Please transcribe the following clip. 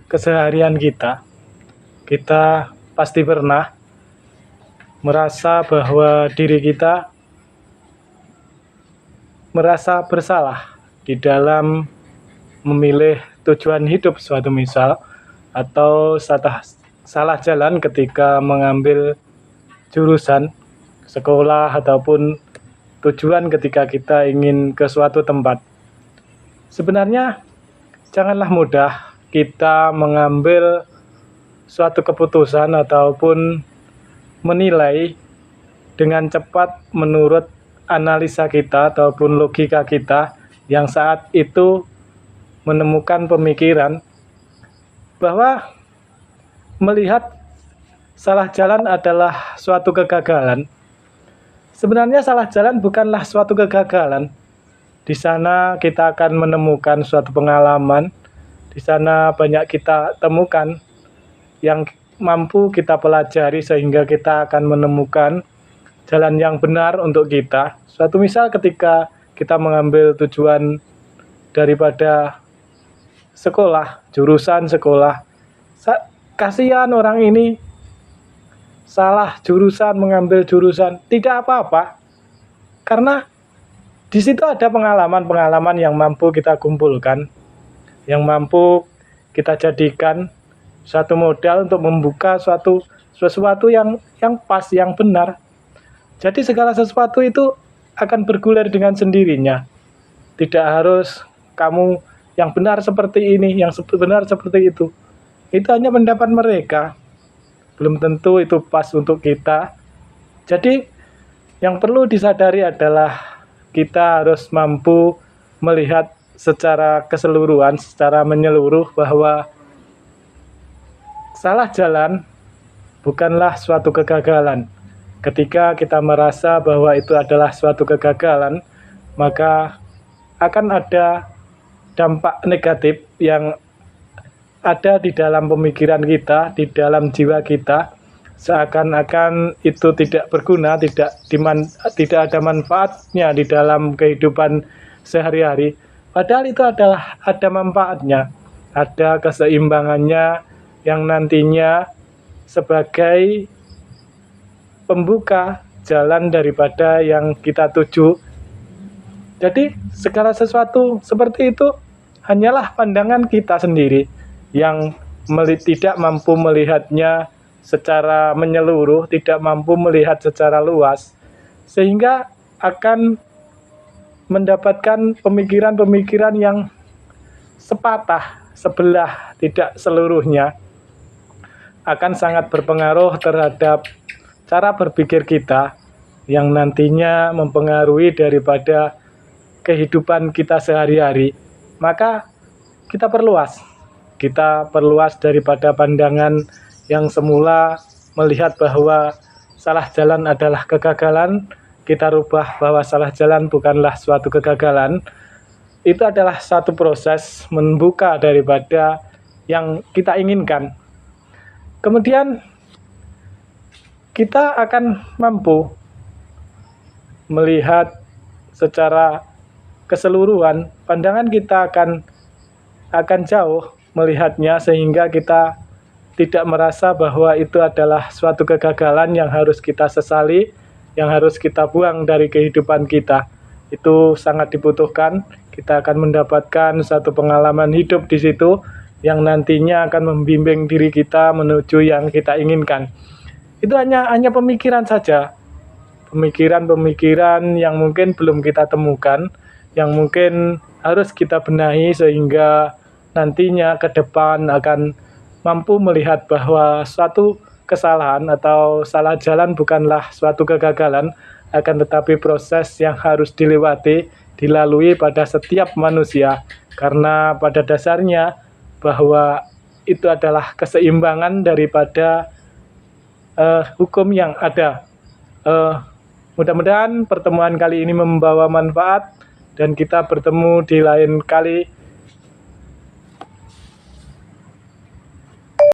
keseharian kita, kita pasti pernah merasa bahwa diri kita merasa bersalah di dalam memilih tujuan hidup suatu misal, atau salah jalan ketika mengambil jurusan sekolah ataupun tujuan ketika kita ingin ke suatu tempat. Sebenarnya janganlah mudah kita mengambil suatu keputusan ataupun menilai dengan cepat menurut analisa kita ataupun logika kita yang saat itu menemukan pemikiran bahwa melihat salah jalan adalah suatu kegagalan. Sebenarnya salah jalan bukanlah suatu kegagalan. Di sana kita akan menemukan suatu pengalaman, di sana banyak kita temukan yang mampu kita pelajari sehingga kita akan menemukan jalan yang benar untuk kita. Suatu misal ketika kita mengambil tujuan daripada sekolah, jurusan sekolah, kasihan orang ini salah jurusan, mengambil jurusan, tidak apa-apa. Karena di situ ada pengalaman-pengalaman yang mampu kita kumpulkan, yang mampu kita jadikan suatu modal untuk membuka sesuatu yang pas, yang benar. Jadi segala sesuatu itu akan bergulir dengan sendirinya. Tidak harus kamu yang benar seperti ini, yang benar seperti itu. Itu hanya pendapat mereka. Belum tentu itu pas untuk kita. Jadi yang perlu disadari adalah kita harus mampu melihat secara keseluruhan, secara menyeluruh bahwa salah jalan bukanlah suatu kegagalan. Ketika kita merasa bahwa itu adalah suatu kegagalan, maka akan ada dampak negatif yang ada di dalam pemikiran kita, di dalam jiwa kita, seakan-akan itu tidak berguna, tidak ada manfaatnya di dalam kehidupan sehari-hari. Padahal itu adalah ada manfaatnya, ada keseimbangannya yang nantinya sebagai pembuka jalan daripada yang kita tuju. Jadi segala sesuatu seperti itu hanyalah pandangan kita sendiri yang tidak mampu melihatnya secara menyeluruh, tidak mampu melihat secara luas, sehingga akan mendapatkan pemikiran-pemikiran yang sepatah, sebelah, tidak seluruhnya, akan sangat berpengaruh terhadap cara berpikir kita yang nantinya mempengaruhi daripada kehidupan kita sehari-hari. Maka kita perluas daripada pandangan yang semula melihat bahwa salah jalan adalah kegagalan, kita rubah bahwa salah jalan bukanlah suatu kegagalan. Itu adalah satu proses membuka daripada yang kita inginkan. Kemudian kita akan mampu melihat secara keseluruhan, pandangan kita akan jauh melihatnya sehingga kita tidak merasa bahwa itu adalah suatu kegagalan yang harus kita sesali, yang harus kita buang dari kehidupan kita. Itu sangat dibutuhkan. Kita akan mendapatkan satu pengalaman hidup di situ yang nantinya akan membimbing diri kita menuju yang kita inginkan. Itu hanya pemikiran saja, pemikiran-pemikiran yang mungkin belum kita temukan, yang mungkin harus kita benahi sehingga nantinya ke depan akan mampu melihat bahwa suatu kesalahan atau salah jalan bukanlah suatu kegagalan, akan tetapi proses yang harus dilalui pada setiap manusia, karena pada dasarnya bahwa itu adalah keseimbangan daripada hukum yang ada. Mudah-mudahan pertemuan kali ini membawa manfaat dan kita bertemu di lain kali